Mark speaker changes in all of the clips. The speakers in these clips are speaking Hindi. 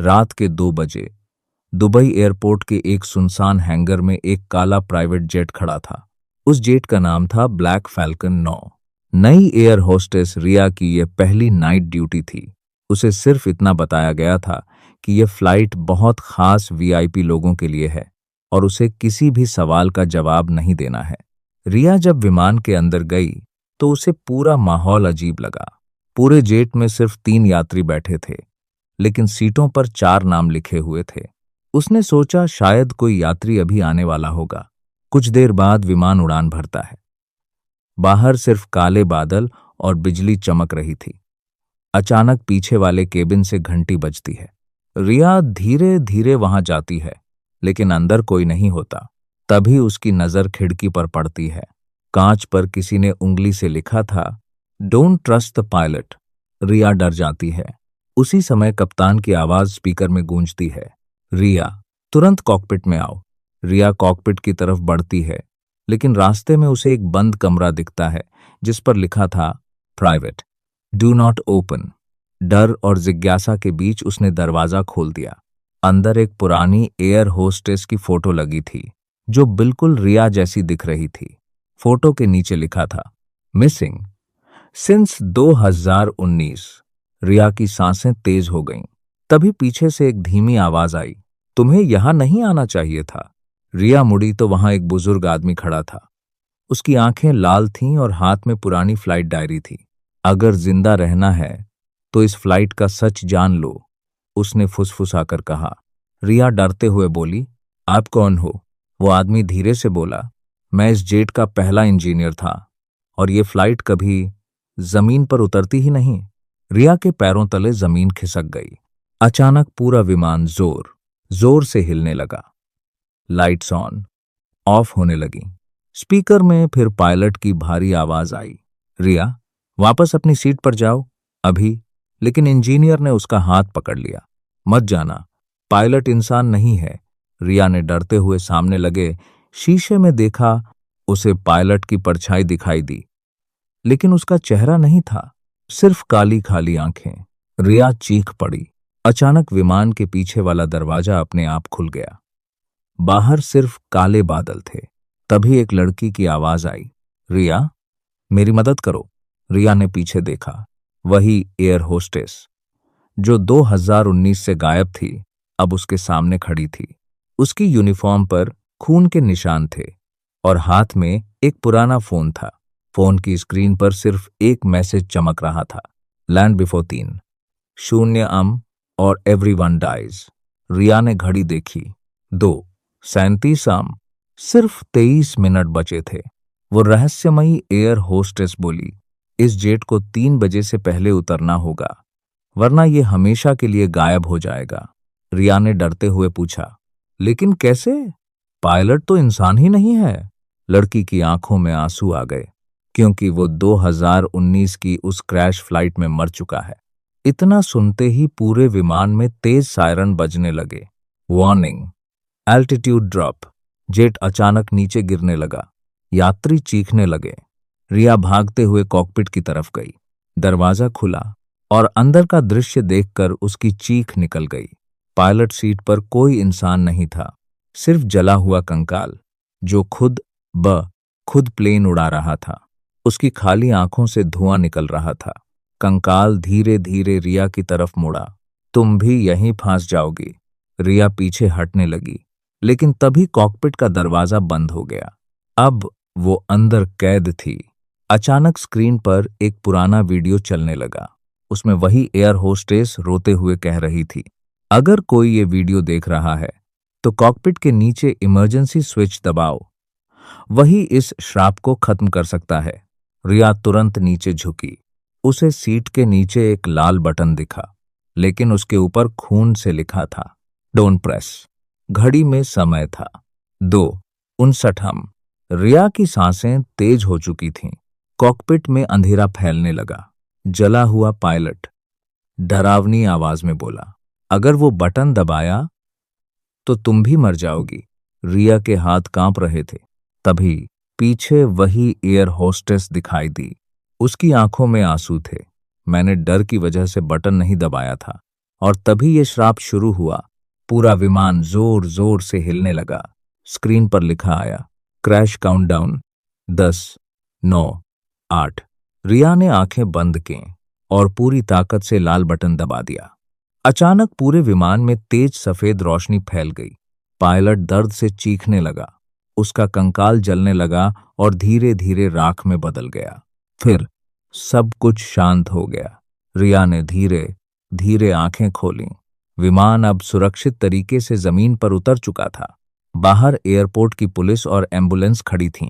Speaker 1: रात के 2 बजे दुबई एयरपोर्ट के एक सुनसान हैंगर में एक काला प्राइवेट जेट खड़ा था। उस जेट का नाम था ब्लैक फैल्कन 9। नई एयर होस्टेस रिया की यह पहली नाइट ड्यूटी थी। उसे सिर्फ इतना बताया गया था कि यह फ्लाइट बहुत खास वीआईपी लोगों के लिए है और उसे किसी भी सवाल का जवाब नहीं देना है। रिया जब विमान के अंदर गई तो उसे पूरा माहौल अजीब लगा। पूरे जेट में सिर्फ 3 यात्री बैठे थे, लेकिन सीटों पर 4 नाम लिखे हुए थे। उसने सोचा शायद कोई यात्री अभी आने वाला होगा। कुछ देर बाद विमान उड़ान भरता है। बाहर सिर्फ काले बादल और बिजली चमक रही थी। अचानक पीछे वाले केबिन से घंटी बजती है। रिया धीरे धीरे वहां जाती है, लेकिन अंदर कोई नहीं होता। तभी उसकी नजर खिड़की पर पड़ती है। कांच पर किसी ने उंगली से लिखा था, डोंट ट्रस्ट द पायलट। रिया डर जाती है। उसी समय कप्तान की आवाज स्पीकर में गूंजती है, रिया तुरंत कॉकपिट में आओ। रिया कॉकपिट की तरफ बढ़ती है, लेकिन रास्ते में उसे एक बंद कमरा दिखता है जिस पर लिखा था, प्राइवेट, डू नॉट ओपन। डर और जिज्ञासा के बीच उसने दरवाजा खोल दिया। अंदर एक पुरानी एयर होस्टेस की फोटो लगी थी, जो बिल्कुल रिया जैसी दिख रही थी। फोटो के नीचे लिखा था, मिसिंग सिंस 2019। रिया की सांसें तेज हो गईं। तभी पीछे से एक धीमी आवाज आई, तुम्हें यहां नहीं आना चाहिए था। रिया मुड़ी तो वहां एक बुजुर्ग आदमी खड़ा था। उसकी आंखें लाल थीं और हाथ में पुरानी फ्लाइट डायरी थी। अगर जिंदा रहना है तो इस फ्लाइट का सच जान लो, उसने फुसफुसाकर कहा। रिया डरते हुए बोली, आप कौन हो? वो आदमी धीरे से बोला, मैं इस जेट का पहला इंजीनियर था और ये फ्लाइट कभी जमीन पर उतरती ही नहीं। रिया के पैरों तले जमीन खिसक गई। अचानक पूरा विमान जोर जोर से हिलने लगा। लाइट्स ऑन ऑफ होने लगी। स्पीकर में फिर पायलट की भारी आवाज आई, रिया वापस अपनी सीट पर जाओ अभी। लेकिन इंजीनियर ने उसका हाथ पकड़ लिया, मत जाना, पायलट इंसान नहीं है। रिया ने डरते हुए सामने लगे शीशे में देखा। उसे पायलट की परछाई दिखाई दी, लेकिन उसका चेहरा नहीं था, सिर्फ काली खाली आंखें। रिया चीख पड़ी। अचानक विमान के पीछे वाला दरवाजा अपने आप खुल गया। बाहर सिर्फ काले बादल थे। तभी एक लड़की की आवाज आई, रिया मेरी मदद करो। रिया ने पीछे देखा। वही एयर होस्टेस जो 2019 से गायब थी, अब उसके सामने खड़ी थी। उसकी यूनिफॉर्म पर खून के निशान थे और हाथ में एक पुराना फोन था। फोन की स्क्रीन पर सिर्फ एक मैसेज चमक रहा था, लैंड बिफोर 3 शून्य और एवरीवन डाइज। रिया ने घड़ी देखी, 2:37 सिर्फ 23 मिनट बचे थे। वो रहस्यमयी एयर होस्टेस बोली, इस जेट को 3 बजे से पहले उतरना होगा, वरना ये हमेशा के लिए गायब हो जाएगा। रिया ने डरते हुए पूछा, लेकिन कैसे? पायलट तो इंसान ही नहीं है। लड़की की आंखों में आंसू आ गए, क्योंकि वो 2019 की उस क्रैश फ्लाइट में मर चुका है। इतना सुनते ही पूरे विमान में तेज सायरन बजने लगे। Warning, altitude drop. जेट अचानक नीचे गिरने लगा। यात्री चीखने लगे। रिया भागते हुए कॉकपिट की तरफ गई। दरवाजा खुला और अंदर का दृश्य देखकर उसकी चीख निकल गई। पायलट सीट पर कोई इंसान नहीं था, सिर्फ जला हुआ कंकाल, जो खुद प्लेन उड़ा रहा था। उसकी खाली आंखों से धुआं निकल रहा था। कंकाल धीरे धीरे रिया की तरफ मुड़ा। तुम भी यहीं फंस जाओगी। रिया पीछे हटने लगी, लेकिन तभी कॉकपिट का दरवाजा बंद हो गया। अब वो अंदर कैद थी। अचानक स्क्रीन पर एक पुराना वीडियो चलने लगा। उसमें वही एयर होस्टेस रोते हुए कह रही थी, अगर कोई ये वीडियो देख रहा है तो कॉकपिट के नीचे इमरजेंसी स्विच दबाओ, वही इस श्राप को खत्म कर सकता है। रिया तुरंत नीचे झुकी। उसे सीट के नीचे एक लाल बटन दिखा, लेकिन उसके ऊपर खून से लिखा था, डोंट प्रेस। घड़ी में समय था 2:59। रिया की सांसें तेज हो चुकी थीं। कॉकपिट में अंधेरा फैलने लगा। जला हुआ पायलट डरावनी आवाज में बोला, अगर वो बटन दबाया तो तुम भी मर जाओगी। रिया के हाथ कांप रहे थे। तभी पीछे वही एयर होस्टेस दिखाई दी। उसकी आंखों में आंसू थे। मैंने डर की वजह से बटन नहीं दबाया था, और तभी ये श्राप शुरू हुआ। पूरा विमान जोर जोर से हिलने लगा। स्क्रीन पर लिखा आया, क्रैश काउंटडाउन 10, 9, 8। रिया ने आंखें बंद की और पूरी ताकत से लाल बटन दबा दिया। अचानक पूरे विमान में तेज सफेद रोशनी फैल गई। पायलट दर्द से चीखने लगा। उसका कंकाल जलने लगा और धीरे धीरे राख में बदल गया। फिर सब कुछ शांत हो गया। रिया ने धीरे धीरे आंखें खोलीं। विमान अब सुरक्षित तरीके से जमीन पर उतर चुका था। बाहर एयरपोर्ट की पुलिस और एम्बुलेंस खड़ी थीं।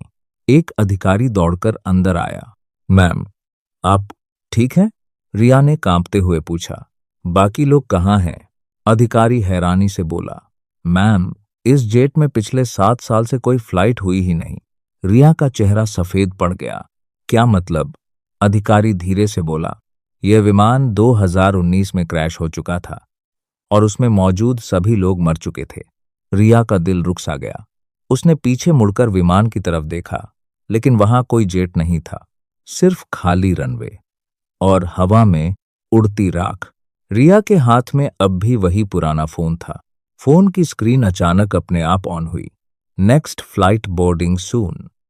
Speaker 1: एक अधिकारी दौड़कर अंदर आया। मैम, आप ठीक हैं? रिया ने कांपते हुए पूछा। बाकी लोग कहाँ हैं? अधिकारी हैरानी से बोला। मैम, इस जेट में पिछले 7 साल से कोई फ्लाइट हुई ही नहीं। रिया का चेहरा सफेद पड़ गया। क्या मतलब? अधिकारी धीरे से बोला। यह विमान 2019 में क्रैश हो चुका था और उसमें मौजूद सभी लोग मर चुके थे। रिया का दिल रुक सा गया। उसने पीछे मुड़कर विमान की तरफ देखा, लेकिन वहां कोई जेट नहीं था, सिर्फ खाली रनवे और हवा में उड़ती राख। रिया के हाथ में अब भी वही पुराना फोन था। फोन की स्क्रीन अचानक अपने आप ऑन हुई। नेक्स्ट फ्लाइट बोर्डिंग सून।